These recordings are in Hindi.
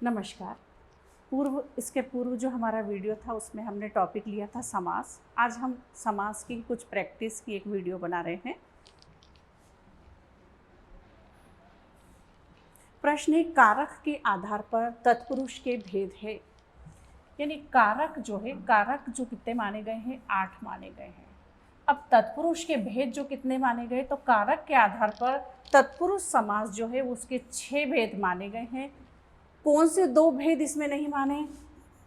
नमस्कार। इसके पूर्व जो हमारा वीडियो था उसमें हमने टॉपिक लिया था समास। आज हम समास की कुछ प्रैक्टिस की एक वीडियो बना रहे हैं। प्रश्न है, कारक के आधार पर तत्पुरुष के भेद है। यानी कारक जो कितने माने गए हैं, 8 माने गए हैं। अब तत्पुरुष के भेद जो कितने माने गए, तो कारक के आधार पर तत्पुरुष समास जो है उसके 6 भेद माने गए हैं। कौन से 2 भेद इसमें नहीं माने?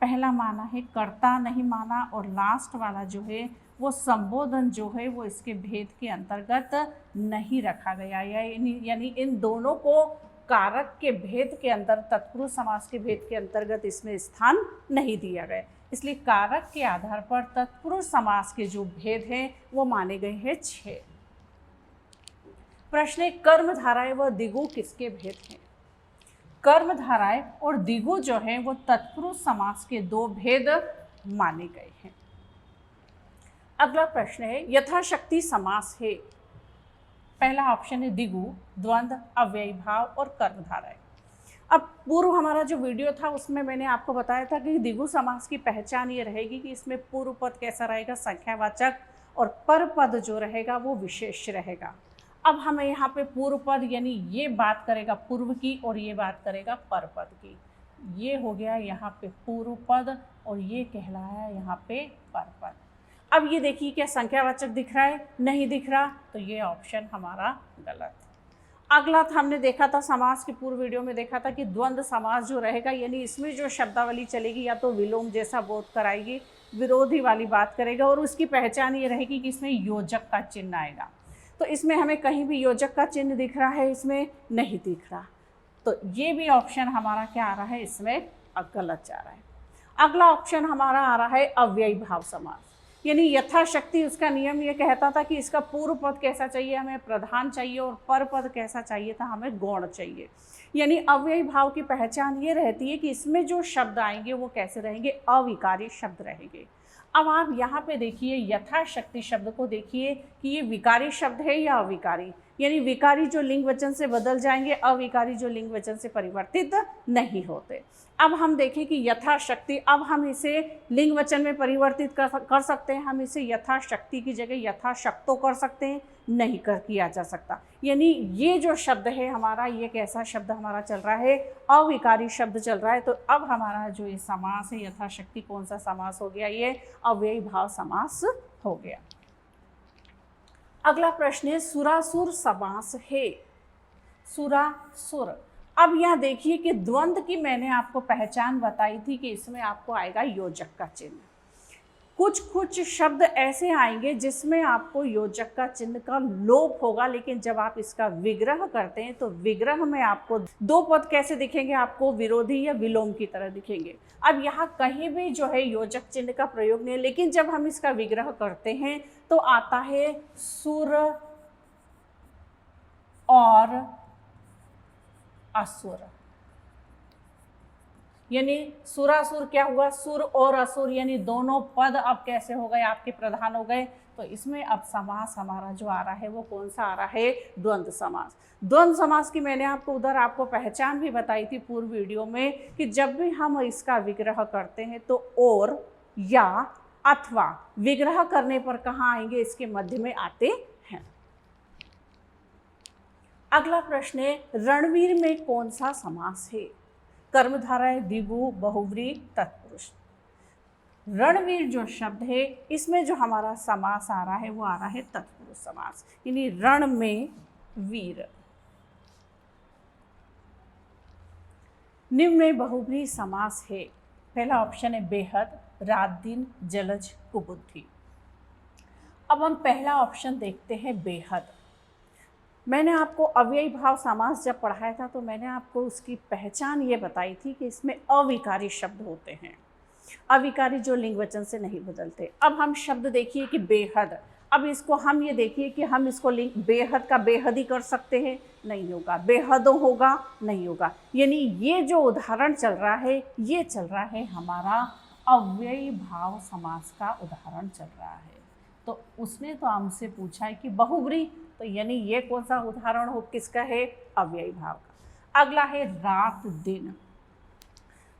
पहला माना है कर्ता नहीं माना, और लास्ट वाला जो है वो संबोधन जो है वो इसके भेद के अंतर्गत नहीं रखा गया, यानी इन दोनों को कारक के भेद के अंदर, तत्पुरुष समास के भेद के अंतर्गत इसमें स्थान नहीं दिया गया। इसलिए कारक के आधार पर तत्पुरुष समास के जो भेद हैं वो माने गए हैं 6। प्रश्न है, कर्मधाराएं व दिगु किसके भेद हैं? कर्मधाराएं और दिगु जो हैं वो तत्पुरुष समास के 2 भेद माने गए हैं। अगला प्रश्न है, यथाशक्ति समास है। पहला ऑप्शन है दिगु, द्वंद्व, अव्ययी भाव और कर्मधाराएं। अब पूर्व हमारा जो वीडियो था उसमें मैंने आपको बताया था कि दिगु समास की पहचान ये रहेगी कि इसमें पूर्व पद कैसा रहेगा, संख्यावाचक, और पर पद जो रहेगा वो विशेष रहेगा। अब हमें यहाँ पे पूर्व पद यानी ये बात करेगा पूर्व की और ये बात करेगा पर पद की। ये हो गया यहाँ पे पूर्व पद और ये कहलाया यहाँ पे पर पद। अब ये देखिए, क्या संख्यावाचक दिख रहा है? नहीं दिख रहा, तो ये ऑप्शन हमारा गलत। अगला था, हमने देखा था समास की पूर्व वीडियो में देखा था कि द्वंद्व समास जो रहेगा, यानी इसमें जो शब्दावली चलेगी या तो विलोम जैसा बोध कराएगी, विरोधी वाली बात करेगा, और उसकी पहचान ये रहेगी कि इसमें योजक का चिन्ह आएगा। तो इसमें हमें कहीं भी योजक का चिन्ह दिख रहा है? इसमें नहीं दिख रहा, तो ये भी ऑप्शन हमारा क्या आ रहा है, इसमें गलत जा रहा है। अगला ऑप्शन हमारा आ रहा है अव्ययी भाव समास। यानी यथाशक्ति उसका नियम ये कहता था कि इसका पूर्व पद कैसा चाहिए, हमें प्रधान चाहिए, और पर पद कैसा चाहिए था, हमें गौण चाहिए। यानी अव्ययी भाव की पहचान ये रहती है कि इसमें जो शब्द आएंगे वो कैसे रहेंगे, अविकारी शब्द रहेंगे। अब आप यहाँ पे देखिए, यथाशक्ति शब्द को देखिए कि ये विकारी शब्द है या अविकारी। यानी विकारी जो लिंग वचन से बदल जाएंगे, अविकारी जो लिंग वचन से परिवर्तित नहीं होते। अब हम देखें कि यथाशक्ति, अब हम इसे लिंग वचन में परिवर्तित कर सकते हैं। हम इसे यथाशक्ति की जगह यथाशक्तो कर सकते हैं, नहीं किया जा सकता। यानी ये जो शब्द है हमारा, ये कैसा शब्द हमारा चल रहा है, अविकारी शब्द चल रहा है। तो अब हमारा जो ये समास है यथाशक्ति, कौन सा समास हो गया, ये अव्ययी भाव समास हो गया। अगला प्रश्न है, सुरासुर समास है। सुरासुर। अब यहाँ देखिए कि द्वंद्व की मैंने आपको पहचान बताई थी कि इसमें आपको आएगा योजक का चिन्ह। कुछ शब्द ऐसे आएंगे जिसमें आपको योजक का चिन्ह का लोप होगा, लेकिन जब आप इसका विग्रह करते हैं तो विग्रह में आपको 2 पद कैसे दिखेंगे, आपको विरोधी या विलोम की तरह दिखेंगे। अब यहाँ कहीं भी जो है योजक चिन्ह का प्रयोग नहीं है, लेकिन जब हम इसका विग्रह करते हैं तो आता है सुर और असुर। यानी सुरासुर क्या हुआ, सुर और असुर, यानी दोनों पद अब कैसे हो गए, आपके प्रधान हो गए। तो इसमें अब समास हमारा जो आ रहा है वो कौन सा आ रहा है, द्वंद्व समास। द्वंद्व समास की मैंने आपको पहचान भी बताई थी पूर्व वीडियो में कि जब भी हम इसका विग्रह करते हैं तो और या अथवा विग्रह करने पर कहाँ आएंगे, इसके मध्य में आते हैं। अगला प्रश्न है, रणवीर में कौन सा समास है? कर्मधाराएं, दिगु, बहुव्रीहि, तत्पुरुष। रणवीर जो शब्द है इसमें जो हमारा समास आ रहा है वो आ रहा है तत्पुरुष समास, यानी रण में वीर। निम्न में बहुव्रीहि समास है। पहला ऑप्शन है बेहद, रात दिन, जलज, कुबुद्धि। अब हम पहला ऑप्शन देखते हैं बेहद। मैंने आपको अव्ययी भाव समास जब पढ़ाया था तो मैंने आपको उसकी पहचान ये बताई थी कि इसमें अविकारी शब्द होते हैं, अविकारी जो लिंग वचन से नहीं बदलते। अब हम शब्द देखिए कि बेहद। अब इसको हम ये देखिए कि हम इसको लिंग बेहद का बेहद ही कर सकते हैं, नहीं होगा। बेहदों होगा, नहीं होगा। यानी ये जो उदाहरण चल रहा है ये चल रहा है हमारा अव्ययी भाव समास का उदाहरण चल रहा है। तो उसने तो हमसे पूछा है कि बहुव्रीहि, तो यानी ये कौन सा उदाहरण हो किसका है, अव्ययी भाव का। अगला है रात दिन।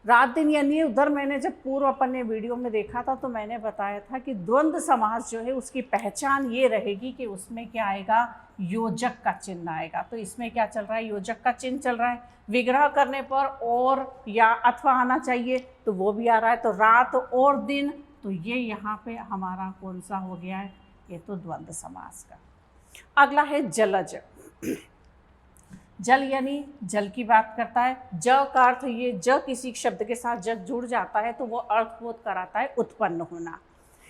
रात दिन यानी उधर मैंने जब पूर्व अपन ने वीडियो में देखा था तो मैंने बताया था कि द्वंद्व समास जो है उसकी पहचान ये रहेगी कि उसमें क्या आएगा, योजक का चिन्ह आएगा। तो इसमें क्या चल रहा है, योजक का चिन्ह चल रहा है। विग्रह करने पर और या अथवा आना चाहिए तो वो भी आ रहा है। तो रात और दिन, तो ये यहाँ पे हमारा कौन सा हो गया है, ये तो द्वंद्व समास का। अगला है जलज। जल यानी जल की बात करता है। ज का अर्थ, ये ज किसी शब्द के साथ जब जुड़ जाता है तो वो अर्थबोध कराता है उत्पन्न होना,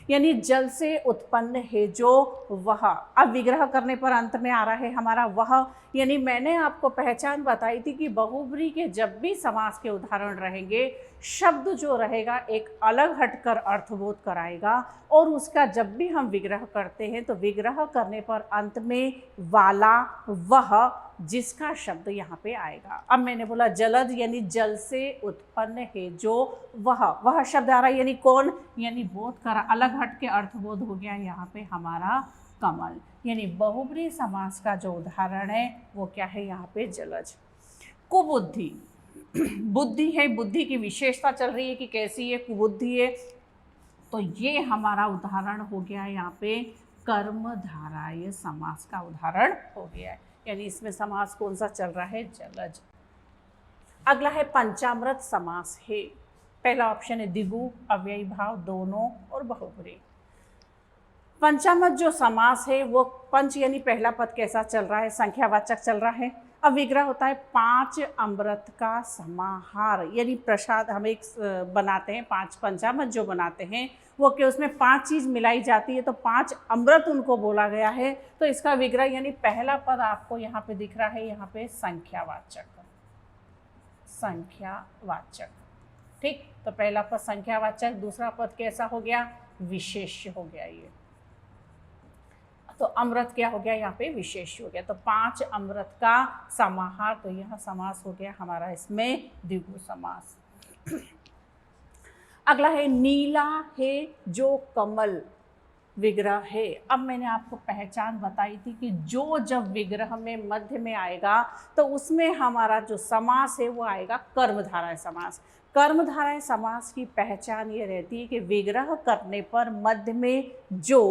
यानी जल से उत्पन्न है जो वह। अब विग्रह करने पर अंत में आ रहा है हमारा वह, यानी मैंने आपको पहचान बताई थी कि बहुब्री के जब भी समास के उदाहरण रहेंगे, शब्द जो रहेगा एक अलग हटकर अर्थबोध कराएगा, और उसका जब भी हम विग्रह करते हैं तो विग्रह करने पर अंत में वाला वह जिसका शब्द यहाँ पे आएगा। अब मैंने बोला जलद यानी जल से उत्पन्न है जो वह शब्द आ रहा है, यानी कौन, यानी बोध करा, अलग हट के अर्थबोध हो गया यहाँ पे हमारा कमल। यानी बहुब्री समास का जो उदाहरण है वो क्या है यहाँ पे, जलज। कुबुद्धि, बुद्धि है, बुद्धि की विशेषता चल रही है कि कैसी है, कुबुद्धि है, तो ये हमारा उदाहरण हो गया यहाँ पे कर्मधाराय समास का उदाहरण हो गया है। यानी इसमें समास कौन सा चल रहा है, जलज। अगला है पंचामृत समास है। पहला ऑप्शन है द्विगु, अव्ययी भाव, दोनों और बहुब्री। पंचामृत जो समास है वो पंच यानी पहला पद कैसा चल रहा है, संख्यावाचक चल रहा है। अब विग्रह होता है 5 अमृत का समाहार, यानी प्रसाद हम एक बनाते हैं, 5 पंचामृत जो बनाते हैं वो कि उसमें 5 चीज़ मिलाई जाती है तो 5 अमृत उनको बोला गया है। तो इसका विग्रह यानी पहला पद आपको यहाँ पे दिख रहा है, यहाँ पे संख्यावाचक, संख्यावाचक, ठीक। तो पहला पद संख्यावाचक, दूसरा पद कैसा हो गया, विशेष्य हो गया ये। तो अमृत क्या हो गया, यहाँ पे विशेष हो गया। तो 5 अमृत का समाहार, तो यह समास हो गया हमारा इसमें द्विगु समास। अगला है नीला है जो कमल, विग्रह है। अब मैंने आपको पहचान बताई थी कि जो जब विग्रह में मध्य में आएगा तो उसमें हमारा जो समास है वो आएगा कर्मधारय समास। कर्मधारय समास की पहचान ये रहती है कि विग्रह करने पर मध्य में जो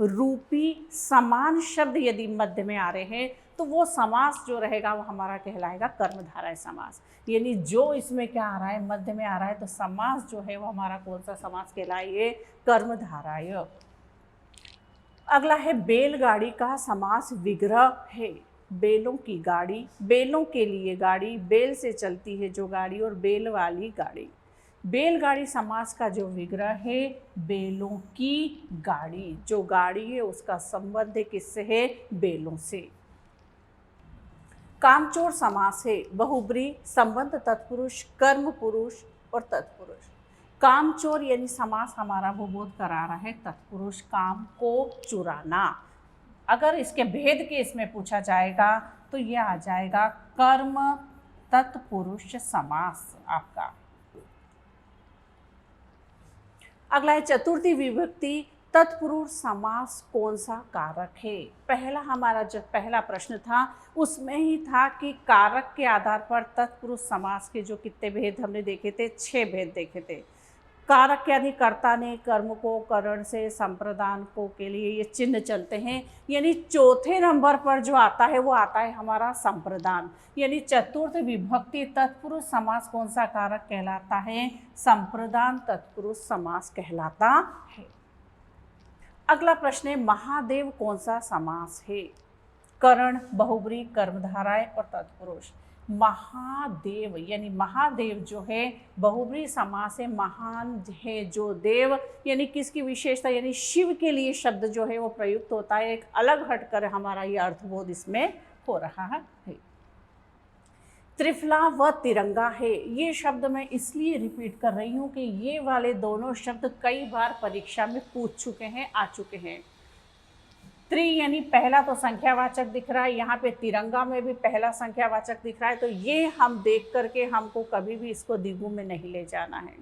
रूपी समान शब्द यदि मध्य में आ रहे हैं तो वो समास जो रहेगा वो हमारा कहलाएगा कर्मधारय समास। यानी जो इसमें क्या आ रहा है, मध्य में आ रहा है, तो समास जो है वो हमारा कौन सा समास कहलाए, कर्मधारय। अगला है बैलगाड़ी का समास विग्रह है। बैलों की गाड़ी, बैलों के लिए गाड़ी, बैल से चलती है जो गाड़ी, और बैल वाली गाड़ी। बैलगाड़ी समास का जो विग्रह है बैलों की गाड़ी, जो गाड़ी है उसका संबंध है किससे है, बैलों से। कामचोर समास है बहुब्री, संबंध तत्पुरुष, कर्म पुरुष और तत्पुरुष। कामचोर यानी समास हमारा वो बोध करा रहा है तत्पुरुष, काम को चुराना। अगर इसके भेद के इसमें पूछा जाएगा तो यह आ जाएगा कर्म तत्पुरुष समास आपका। अगला है चतुर्थी विभक्ति तत्पुरुष समास कौन सा कारक है। पहला हमारा जो पहला प्रश्न था उसमें ही था कि कारक के आधार पर तत्पुरुष समास के जो कितने भेद हमने देखे थे, 6 भेद देखे थे। कारक यानी कर्ता ने, कर्म को, करण से, संप्रदान को के लिए ये चिन्ह चलते हैं। यानी चौथे नंबर पर जो आता है वो आता है हमारा संप्रदान। यानी चतुर्थ विभक्ति तत्पुरुष समास कौन सा कारक कहलाता है, संप्रदान तत्पुरुष समास कहलाता है। अगला प्रश्न है महादेव कौन सा समास है। करण, बहुब्री, कर्मधारय और तत्पुरुष। महादेव यानी महादेव जो है बहुब्री समास है, महान है जो देव, यानी किसकी विशेषता, यानी शिव के लिए शब्द जो है वो प्रयुक्त होता है। एक अलग हटकर हमारा ये अर्थबोध इसमें हो रहा है। त्रिफला व तिरंगा है, ये शब्द मैं इसलिए रिपीट कर रही हूँ कि ये वाले दोनों शब्द कई बार परीक्षा में पूछ चुके हैं, आ चुके हैं। त्रि यानी पहला तो संख्यावाचक दिख रहा है, यहाँ पे तिरंगा में भी पहला संख्यावाचक दिख रहा है, तो ये हम देख करके हमको कभी भी इसको द्विगु में नहीं ले जाना है।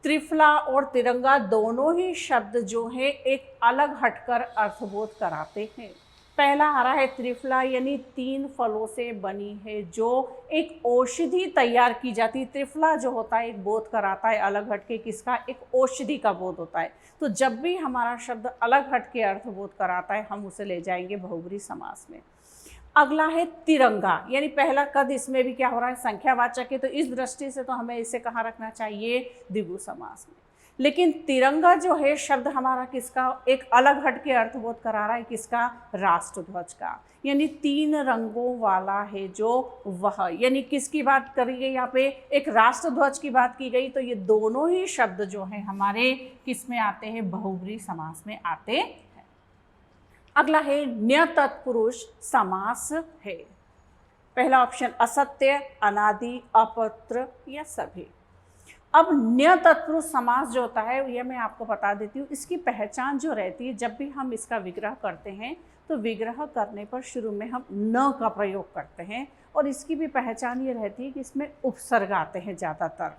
त्रिफला और तिरंगा दोनों ही शब्द जो है एक अलग हटकर अर्थबोध कराते हैं। पहला आ रहा है त्रिफला, यानी 3 फलों से बनी है जो एक औषधि तैयार की जाती है। त्रिफला जो होता है एक बोध कराता है अलग हटके किसका, एक औषधि का बोध होता है। तो जब भी हमारा शब्द अलग हटके अर्थ बोध कराता है हम उसे ले जाएंगे बहुब्री समास में। अगला है तिरंगा, यानी पहला कद इसमें भी क्या हो रहा है, संख्यावाचक है, तो इस दृष्टि से तो हमें इसे कहाँ रखना चाहिए, द्विगु समास में। लेकिन तिरंगा जो है शब्द हमारा किसका, एक अलग हट के अर्थबोध करा रहा है, किसका, राष्ट्रध्वज का, यानी 3 रंगों वाला है जो वह, यानी किसकी बात करी गई यहाँ पे, एक राष्ट्रध्वज की बात की गई। तो ये दोनों ही शब्द जो है हमारे किस में आते हैं, बहुब्री समास में आते हैं। अगला है न्य तत्पुरुष समास है। पहला ऑप्शन असत्य, अनादि, अपत्र या सभी। अब न्य तत्पुरुष समास जो होता है यह मैं आपको बता देती हूँ, इसकी पहचान जो रहती है, जब भी हम इसका विग्रह करते हैं तो विग्रह करने पर शुरू में हम न का प्रयोग करते हैं, और इसकी भी पहचान ये रहती है कि इसमें उपसर्ग आते हैं ज़्यादातर,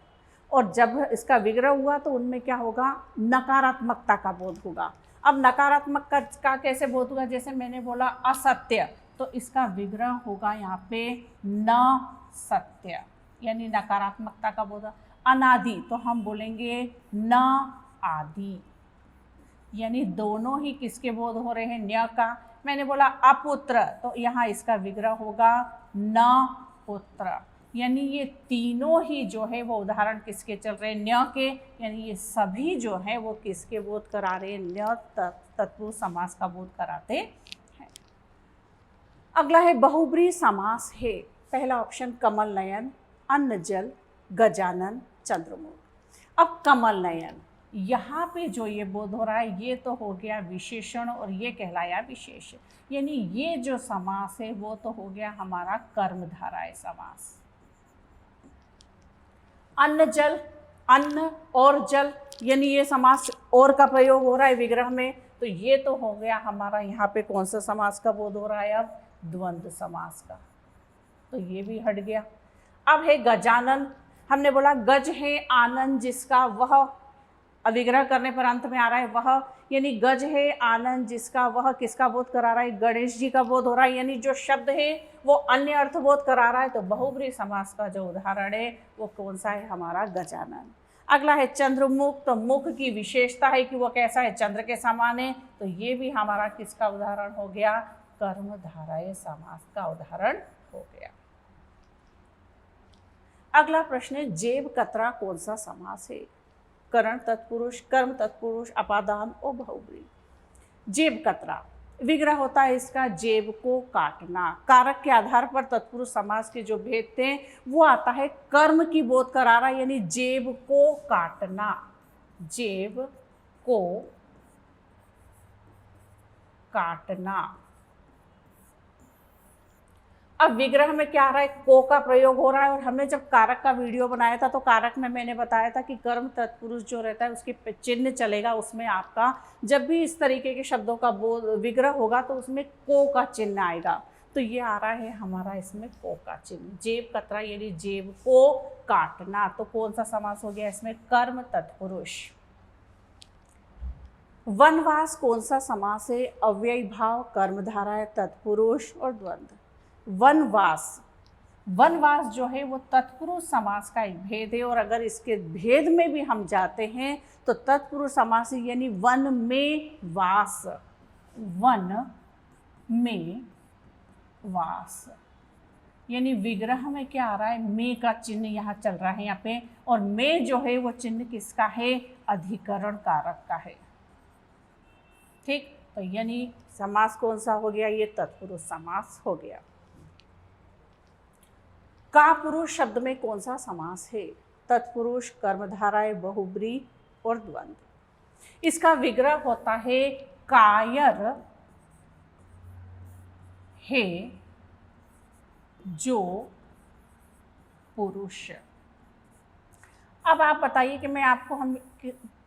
और जब इसका विग्रह हुआ तो उनमें क्या होगा, नकारात्मकता का बोध होगा। अब नकारात्मक का कैसे बोध होगा, जैसे मैंने बोला असत्य, तो इसका विग्रह होगा यहाँ पे न सत्य, यानी नकारात्मकता का बोध। अनादि तो हम बोलेंगे न आदि, यानी दोनों ही किसके बोध हो रहे हैं, न्य का। मैंने बोला अपुत्र, तो यहाँ इसका विग्रह होगा न पुत्र, यानी ये तीनों ही जो है वो उदाहरण किसके चल रहे हैं, न्य के, यानी ये सभी जो है वो किसके बोध करा रहे हैं, न्य तत्पुरुष समास का बोध कराते हैं। अगला है बहुब्री समास है। पहला ऑप्शन कमल नयन, अन्न जल, गजानन, चंद्रमुख। अब कमल नयन, यहाँ पे जो ये बोध हो रहा है ये तो हो गया विशेषण और ये कहलाया विशेष, यानी ये जो समास है वो तो हो गया हमारा कर्मधारय समास। अन्न जल, अन्न और जल, यानी ये समास और का प्रयोग हो रहा है विग्रह में, तो ये तो हो गया हमारा यहाँ पे कौन सा समास का बोध हो रहा है, अब द्वंद्व समास का, तो ये भी हट गया। अब है गजानन, हमने बोला गज है आनंद जिसका वह, अविग्रह करने पर अंत में आ रहा है वह, यानी गज है आनंद जिसका वह किसका बोध करा रहा है, गणेश जी का बोध हो रहा है, यानी जो शब्द है वो अन्य अर्थ बोध करा रहा है। तो बहुब्री समास का जो उदाहरण है वो कौन सा है, हमारा गजानन। अगला है चंद्रमुख, तो मुख की विशेषता है कि वो कैसा है, चंद्र के समान है, तो ये भी हमारा किसका उदाहरण हो गया, कर्मधारय समास का उदाहरण हो गया। अगला प्रश्न है जेब कतरा कौन सा समास है, करण तत्पुरुष, कर्म तत्पुरुष, अपादान और बहुब्री। जेब कतरा विग्रह होता है इसका जेब को काटना, कारक के आधार पर तत्पुरुष समास के जो भेद थे वो आता है कर्म की बोध करा रहा है, यानी जेब को काटना, जेब को काटना। अब विग्रह में क्या आ रहा है, को का प्रयोग हो रहा है, और हमने जब कारक का वीडियो बनाया था तो कारक में मैंने बताया था कि कर्म तत्पुरुष जो रहता है उसके चिन्ह चलेगा, उसमें आपका जब भी इस तरीके के शब्दों का विग्रह होगा तो उसमें को का चिन्ह आएगा, तो ये आ रहा है हमारा इसमें को का चिन्ह। जेब कतरा यानी जेब को काटना, तो कौन सा समास हो गया इसमें, कर्म तत्पुरुष। वनवास कौन सा समास है, अव्ययी भाव, कर्मधारय, तत्पुरुष और द्वंद्व। वनवास, वनवास जो है वो तत्पुरुष समास का एक भेद है, और अगर इसके भेद में भी हम जाते हैं तो तत्पुरुष समास यानी वन में वास, वन में वास, यानी विग्रह में क्या आ रहा है, में का चिन्ह यहाँ चल रहा है यहाँ पे, और में जो है वो चिन्ह किसका है, अधिकरण कारक का है। ठीक, तो यानी समास कौन सा हो गया, ये तत्पुरुष समास हो गया। का पुरुष शब्द में कौन सा समास है, तत्पुरुष, कर्मधारय, बहुब्री और द्वंद्व। इसका विग्रह होता है कायर है जो पुरुष। अब आप बताइए कि मैं आपको हम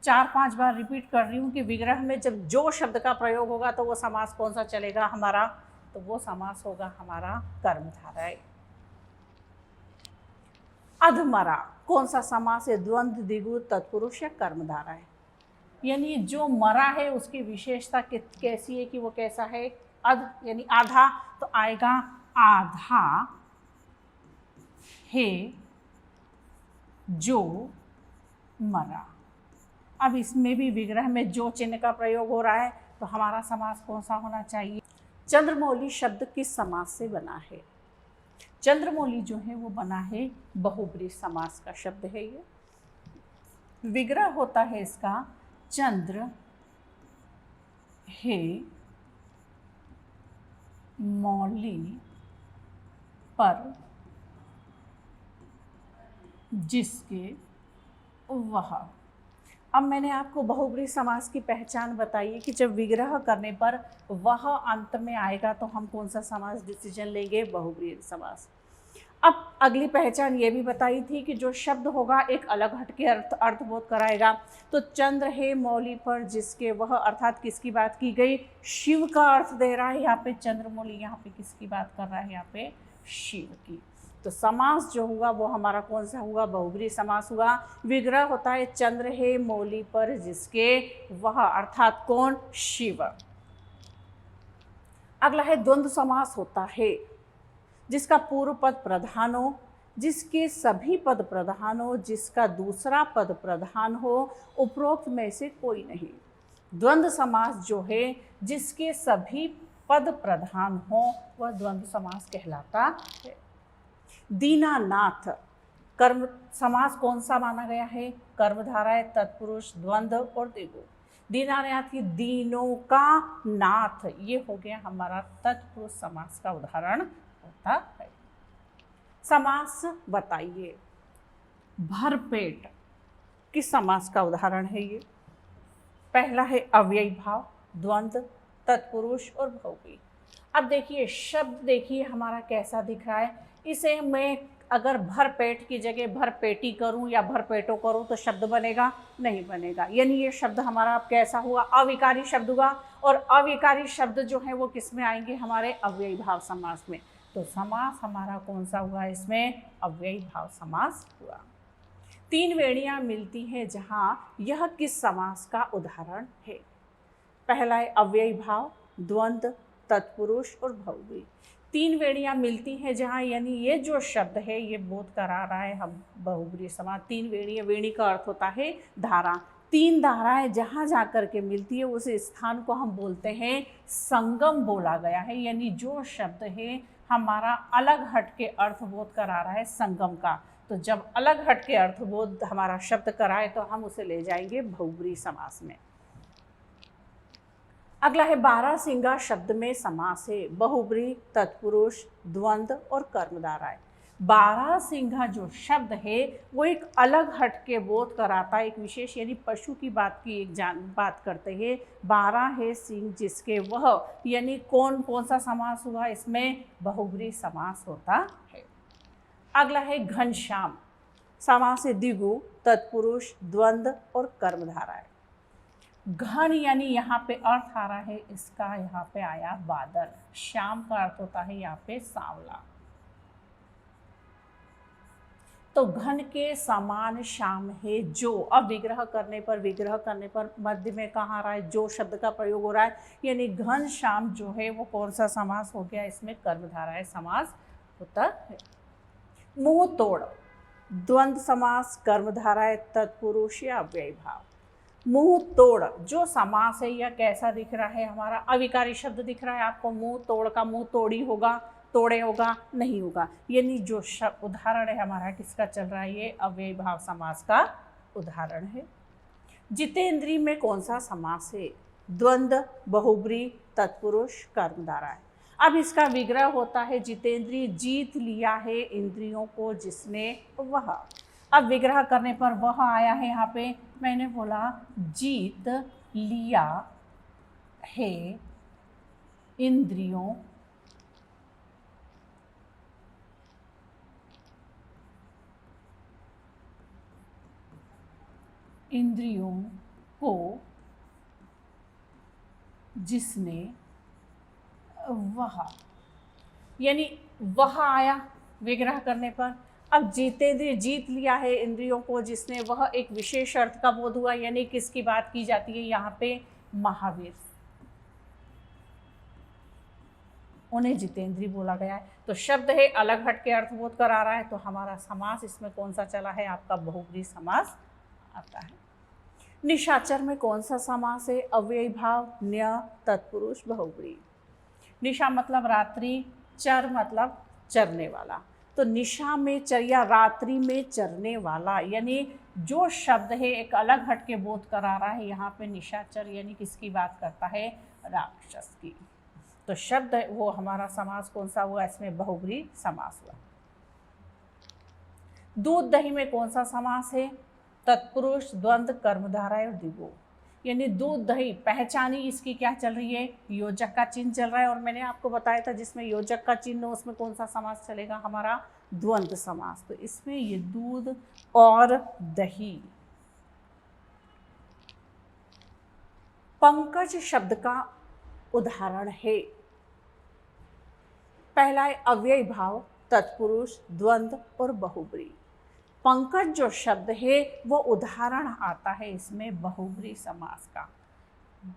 4-5 बार रिपीट कर रही हूँ कि विग्रह में जब जो शब्द का प्रयोग होगा तो वो समास कौन सा चलेगा हमारा, तो वो समास होगा हमारा कर्मधारय। अधमरा कौन सा समास है, द्वंद्व, द्विगु, तत्पुरुष या कर्मधारय, यानी जो मरा है उसकी विशेषता कैसी है कि वो कैसा है, अध यानी आधा, तो आएगा आधा है जो मरा। अब इसमें भी विग्रह में जो चिन्ह का प्रयोग हो रहा है, तो हमारा समास कौन सा होना चाहिए? चंद्रमौली शब्द किस समास से बना है? चंद्रमौली जो है वो बना है बहुब्रीहि समास का शब्द है। ये विग्रह होता है इसका चंद्र है मौली पर जिसके वह। अब मैंने आपको बहुब्रीहि समास की पहचान बताई है कि जब विग्रह करने पर वह अंत में आएगा तो हम कौन सा समास डिसीजन लेंगे? बहुब्रीहि समास। अब अगली पहचान ये भी बताई थी कि जो शब्द होगा एक अलग हटके अर्थबोध कराएगा। तो चंद्र है मौली पर जिसके वह, अर्थात किसकी बात की गई? शिव का अर्थ दे रहा है यहाँ पे चंद्रमौली। यहाँ पे किसकी बात कर रहा है? यहाँ पे शिव की। तो समास जो हुआ वो हमारा कौन सा हुआ? बहुब्रीहि समास हुआ। विग्रह होता है चंद्र है मौली पर जिसके वह, अर्थात कौन? शिव। अगला है द्वंद्व समास होता है जिसका पूर्व पद प्रधान हो, जिसके सभी पद प्रधान हो, जिसका दूसरा पद प्रधान हो, उपरोक्त में से कोई नहीं। द्वंद्व समास जो है जिसके सभी पद प्रधान हो वह द्वंद्व समास कहलाता है। दीनानाथ कर्म समास कौन सा माना गया है? कर्मधारय, तत्पुरुष, द्वंद्व और दिगु। दीनानाथ की दीनों का नाथ, ये हो गया हमारा तत्पुरुष समास का उदाहरण होता है। समास बताइए। भरपेट किस समास का उदाहरण है? ये पहला है अव्ययी भाव, द्वंद्व, तत्पुरुष और बहुव्रीहि। अब देखिए शब्द, देखिए हमारा कैसा दिख रहा है। इसे मैं अगर भरपेट की जगह भरपेटी करूं या भरपेटो करूं तो शब्द बनेगा? नहीं बनेगा। यानी ये शब्द हमारा अब कैसा हुआ? अविकारी शब्द हुआ। और अविकारी शब्द जो है वो किस में आएंगे? हमारे अव्ययी भाव समास में। तो समास हमारा कौन सा हुआ? इसमें अव्ययी भाव समास हुआ। तीन वेणियां मिलती हैं जहाँ यह किस समास का उदाहरण है? पहला है अव्ययी भाव, द्वंद्व, तत्पुरुष और बहुव्रीहि। तीन वेणियां मिलती हैं जहाँ, यानी ये जो शब्द है ये बोध करा रहा है हम बहुब्रीहि समास। तीन वेणियां, वेणी का अर्थ होता है धारा। तीन धाराएं जहाँ जा कर के मिलती है उस स्थान को हम बोलते हैं संगम बोला गया है। यानी जो शब्द है हमारा अलग हट के अर्थबोध करा रहा है संगम का। तो जब अलग हट के अर्थबोध हमारा शब्द कराए तो हम उसे ले जाएंगे बहुब्रीहि समास में। अगला है बारहसिंगा शब्द में समास है बहुब्रीहि, तत्पुरुष, द्वंद्व और कर्मधारय। बारहसिंगा जो शब्द है वो एक अलग हट के बोध कराता है, एक विशेष, यानी पशु की बात की बात करते हैं। 12 है सिंह जिसके वह, यानी कौन कौन सा समास हुआ? इसमें बहुब्रीहि समास होता है। अगला है घनश्याम, समास है द्विगु, तत्पुरुष, द्वंद्व और कर्मधारय। घन यानी यहाँ पे अर्थ आ रहा है इसका, यहाँ पे आया बादल। श्याम का अर्थ होता है यहाँ पे सांवला। तो घन के समान श्याम है जो। अब विग्रह करने पर मध्य में कहाँ आ रहा है? जो शब्द का प्रयोग हो रहा है, यानी घन श्याम जो है वो कौन सा समास हो गया? इसमें कर्मधारय समास होता है। मुंह तोड़, द्वंद्व समास, कर्मधारय, तत्पुरुष या अव्ययी भाव। मुंह तोड़ जो समास है यह कैसा दिख रहा है? हमारा अविकारी शब्द दिख रहा है आपको। मुंह तोड़ का मुंह तोड़ी होगा, तोड़े होगा, नहीं होगा। यानी जो उदाहरण है हमारा किसका चल रहा है? ये अव्ययी भाव समास का उदाहरण है। जितेंद्रिय में कौन सा समास है? द्वंद्व, बहुब्रीहि, तत्पुरुष, कर्मधारय। अब इसका विग्रह होता है जितेंद्रिय, जीत लिया है इंद्रियों को जिसने वह। अब विग्रह करने पर वह आया है यहाँ पे। मैंने बोला जीत लिया है इंद्रियों को जिसने वह, यानी वह आया विग्रह करने पर। अब जितेंद्रिय, जीत लिया है इंद्रियों को जिसने वह, एक विशेष अर्थ का बोध हुआ। यानी किसकी बात की जाती है यहाँ पे? महावीर। उन्हें जितेंद्रीय बोला गया है। तो शब्द है अलग हट के अर्थबोध करा रहा है, तो हमारा समास इसमें कौन सा चला है, आपका बहुब्रीहि समास आता है। निशाचर में कौन सा समास है, अव्ययी भाव, न्य, तत्पुरुष, बहुब्रीहि। निशा मतलब रात्रि, चर मतलब चरने वाला। तो निशा में चर या रात्रि में चरने वाला, यानी जो शब्द है एक अलग हट के बोध करा रहा है। यहाँ पे निशाचर यानी किसकी बात करता है, राक्षस की। तो शब्द वो हमारा समास कौन सा हुआ, इसमें बहुब्रीहि समास हुआ। दूध दही में कौन सा समास है, तत्पुरुष, द्वंद्व, कर्मधारय और द्विगु। यानी दूध दही पहचानी, इसकी क्या चल रही है, योजक का चिन्ह चल रहा है। और मैंने आपको बताया था जिसमें योजक का चिन्ह हो उसमें कौन सा समास चलेगा, हमारा द्वंद्व समास। तो इसमें ये दूध और दही। पंकज शब्द का उदाहरण है, पहला है अव्ययी भाव, तत्पुरुष, द्वंद्व और बहुब्रीहि। पंकज जो शब्द है वो उदाहरण आता है इसमें बहुब्रीहि समास का।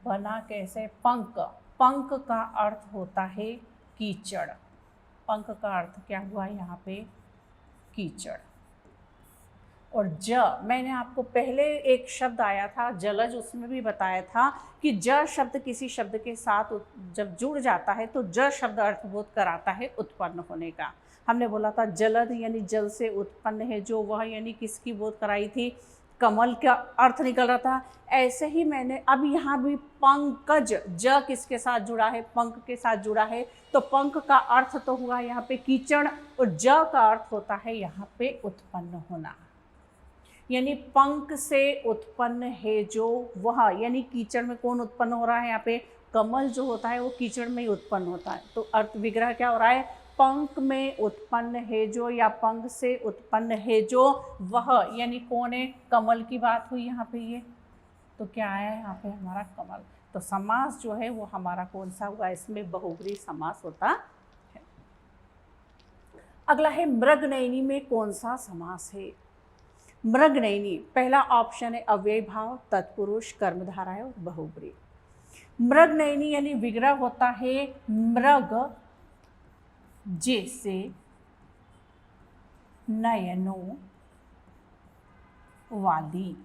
बना कैसे, पंक, पंक का अर्थ होता है कीचड़। पंक का अर्थ क्या हुआ यहाँ पे, कीचड़। और ज, मैंने आपको पहले एक शब्द आया था जलज, उसमें भी बताया था कि ज शब्द किसी शब्द के साथ जब जुड़ जाता है तो ज शब्द अर्थबोध कराता है उत्पन्न होने का। हमने बोला था जलद यानी जल से उत्पन्न है जो वह, यानी किसकी बोध कराई थी, कमल का अर्थ निकल रहा था। ऐसे ही मैंने अब यहाँ भी पंकज, ज किसके साथ जुड़ा है, पंख के साथ जुड़ा है। तो पंख का अर्थ तो हुआ यहाँ पे कीचड़, और ज का अर्थ होता है यहाँ पे उत्पन्न होना। यानी पंख से उत्पन्न है जो वह, यानी कीचड़ में कौन उत्पन्न हो रहा है, यहाँ पे कमल जो होता है वो कीचड़ में ही उत्पन्न होता है। तो अर्थ विग्रह क्या हो रहा है, पंख में उत्पन्न है जो, या पंख से उत्पन्न है जो वह, यानी कौन है, कमल की बात हुई यहाँ पे। ये तो क्या आया है यहाँ पे, हमारा कमल। तो समास जो है वो हमारा कौन सा हुआ, इसमें बहुब्रीहि समास होता है। अगला है मृगनयनी में कौन सा समास है। मृगनयनी पहला ऑप्शन है अव्ययी भाव, तत्पुरुष, कर्मधारय और बहुब्रीहि। मृगनयनी यानी विग्रह होता है मृग जैसे नयनों वाली।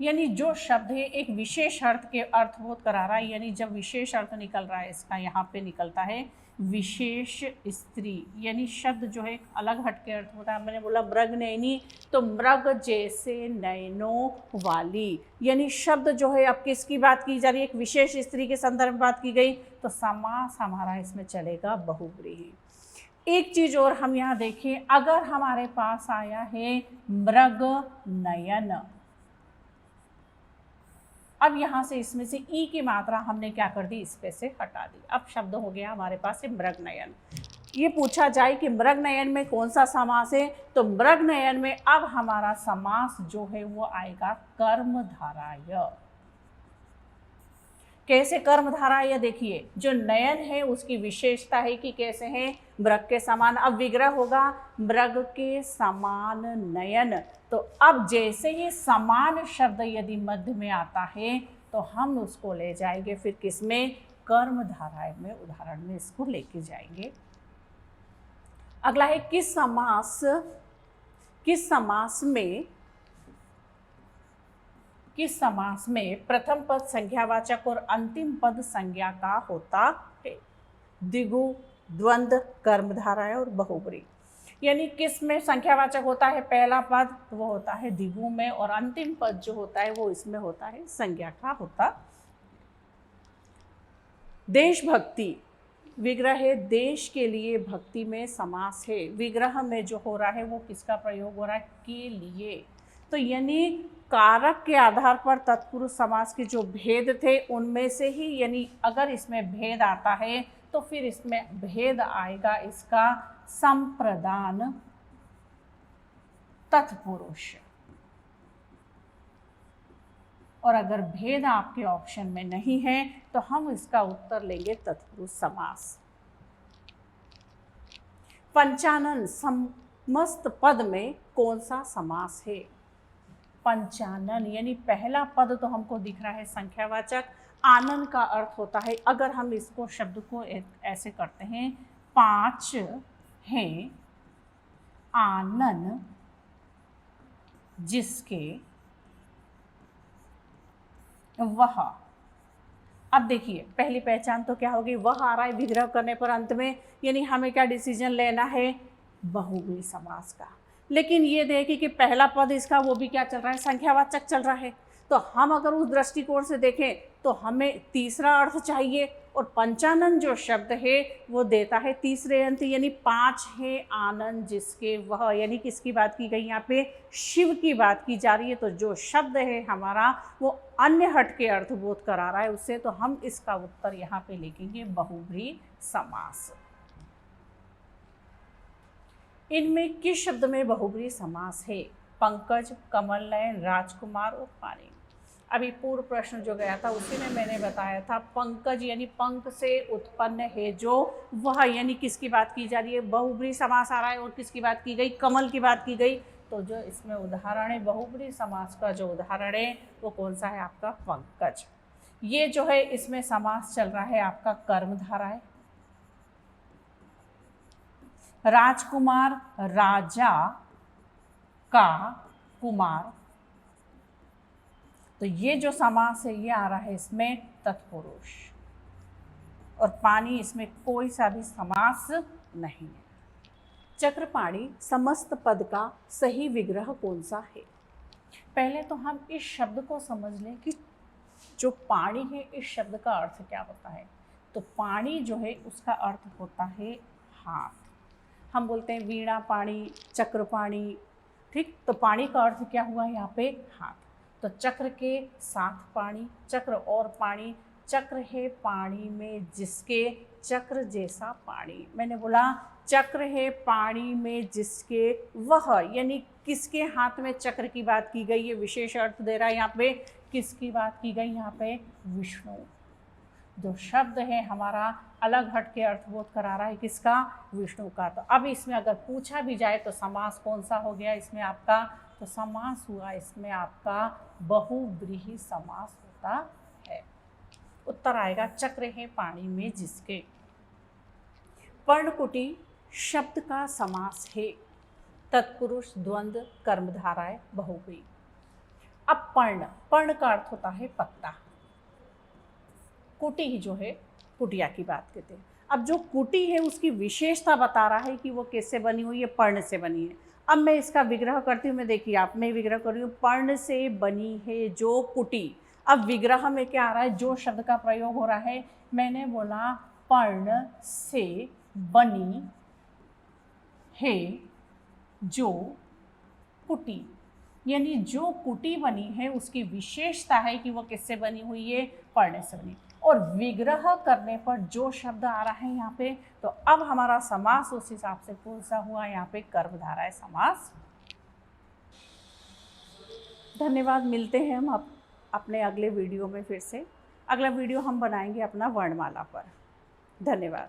यानी जो शब्द है एक विशेष अर्थ के अर्थबोध करा रहा है, यानी जब विशेष अर्थ निकल रहा है इसका, यहाँ पे निकलता है विशेष स्त्री। यानी शब्द जो है एक अलग हट के अर्थ होता है। मैंने बोला मृगनयनी, तो मृग जैसे नयनों वाली, यानी शब्द जो है अब किसकी बात की जा रही है, एक विशेष स्त्री के संदर्भ में बात की गई। तो समास हमारा इसमें चलेगा बहुब्रीहि। एक चीज और हम यहाँ देखें, अगर हमारे पास आया है मृग नयन, अब यहाँ से इसमें से ई की मात्रा हमने क्या कर दी, इस पे से हटा दी। अब शब्द हो गया हमारे पास मृगनयन। ये पूछा जाए कि मृगनयन में कौन सा समास है, तो मृगनयन में अब हमारा समास जो है वो आएगा कर्मधारय। कैसे कर्मधारय, देखिए जो नयन है उसकी विशेषता है कि कैसे है, मृग के समान। अब विग्रह होगा मृग के समान नयन। तो अब जैसे ही समान शब्द यदि मध्य में आता है तो हम उसको ले जाएंगे फिर किसमें, कर्मधारय में, उदाहरण में इसको लेके जाएंगे। अगला है किस समास में प्रथम पद संज्ञावाचक और अंतिम पद संज्ञा का होता है। द्विगु, द्वंद्व, कर्मधारय और बहुब्रीहि। यानी किस में संख्यावाचक होता है, पहला पद वो होता है द्विगु में, और अंतिम पद जो होता है वो इसमें होता है संज्ञा का होता। देशभक्ति विग्रह है, देश के लिए, भक्ति में समास है। विग्रह में जो हो रहा है वो किसका प्रयोग हो रहा है, के लिए। तो यानी कारक के आधार पर तत्पुरुष समास के जो भेद थे उनमें से ही, यानी अगर इसमें भेद आता है तो फिर इसमें भेद आएगा इसका संप्रदान तत्पुरुष। और अगर भेद आपके ऑप्शन में नहीं है तो हम इसका उत्तर लेंगे तत्पुरुष समास। पंचानन समस्त पद में कौन सा समास है। पंचानन यानी पहला पद तो हमको दिख रहा है संख्यावाचक, आनन का अर्थ होता है, अगर हम इसको शब्द को ऐसे करते हैं, 5 हैं आनन जिसके वह। अब देखिए पहली पहचान तो क्या होगी, वह आ रहा है विग्रह करने पर अंत में, यानी हमें क्या डिसीजन लेना है, बहुव्रीहि समास का। लेकिन ये देखिए कि पहला पद इसका वो भी क्या चल रहा है, संख्यावाचक चल रहा है। तो हम अगर उस दृष्टिकोण से देखें तो हमें तीसरा अर्थ चाहिए, और पंचानन जो शब्द है वो देता है तीसरे अंत, यानी 5 है आनंद जिसके वह, यानी किसकी बात की गई यहाँ पे, शिव की बात की जा रही है। तो जो शब्द है हमारा वो अन्य हट के अर्थबोध करा रहा है उससे, तो हम इसका उत्तर यहाँ पे लिखेंगे बहुव्रीहि समास। इनमें किस शब्द में बहुव्रीहि समास है, पंकज, कमल नयन, राजकुमार और पानी। अभी पूर्व प्रश्न जो गया था उसी में मैंने बताया था, पंकज यानी पंख से उत्पन्न है जो वह, यानी किसकी बात की जा रही है, बहुव्रीहि समास आ रहा है, और किसकी बात की गई, कमल की बात की गई। तो जो इसमें उदाहरण है बहुव्रीहि समास का, जो उदाहरण है वो कौन सा है, आपका पंकज। ये जो है इसमें समास चल रहा है आपका कर्मधारा है। राजकुमार, राजा का कुमार, तो ये जो समास है ये आ रहा है इसमें तत्पुरुष, और पानी इसमें कोई सा भी समास नहीं है। चक्रपाणी समस्त पद का सही विग्रह कौन सा है। पहले तो हम इस शब्द को समझ लें कि जो पाणी है इस शब्द का अर्थ क्या होता है। तो पाणी जो है उसका अर्थ होता है हाथ। हम बोलते हैं वीणा पाणी, चक्र पाणी, ठीक। तो पाणी का अर्थ क्या हुआ यहाँ पे, हाथ। तो चक्र के साथ पाणी, चक्र और पाणी, चक्र है पाणी में जिसके, चक्र जैसा पाणी। मैंने बोला चक्र है पाणी में जिसके वह, यानी किसके हाथ में चक्र की बात की गई है, विशेष अर्थ दे रहा है यहाँ पे, किसकी बात की गई यहाँ पे, विष्णु। जो शब्द है हमारा अलग हट के अर्थबोध करा रहा है, किसका, विष्णु का। तो अब इसमें अगर पूछा भी जाए तो समास कौन सा हो गया इसमें आपका, तो समास हुआ इसमें आपका बहुव्रीहि समास होता है। उत्तर आएगा चक्र है पाणी में जिसके। पर्णकुटी शब्द का समास है, तत्पुरुष, द्वंद्व, कर्मधाराएं, बहुव्रीहि। अब पर्ण, पर्ण का अर्थ होता है पत्ता। कुटी जो है कुटिया की बात करते हैं। अब जो कुटी है उसकी विशेषता बता रहा है कि वो किससे बनी हुई है, पर्ण से बनी है। अब मैं इसका विग्रह करती हूँ, मैं देखिए आप, मैं विग्रह कर रही हूँ, पर्ण से बनी है जो कुटी। अब विग्रह में क्या आ रहा है, जो शब्द का प्रयोग हो रहा है, मैंने बोला पर्ण से बनी है जो कुटी, यानी जो कुटी बनी है उसकी विशेषता है कि वो किससे बनी हुई है, पर्ण से बनी। और विग्रह करने पर जो शब्द आ रहा है यहाँ पे, तो अब हमारा समास उस हिसाब से कौन सा हुआ यहाँ पे, कर्मधारय समास। धन्यवाद, मिलते हैं हम अपने अगले वीडियो में फिर से। अगला वीडियो हम बनाएंगे अपना वर्णमाला पर। धन्यवाद।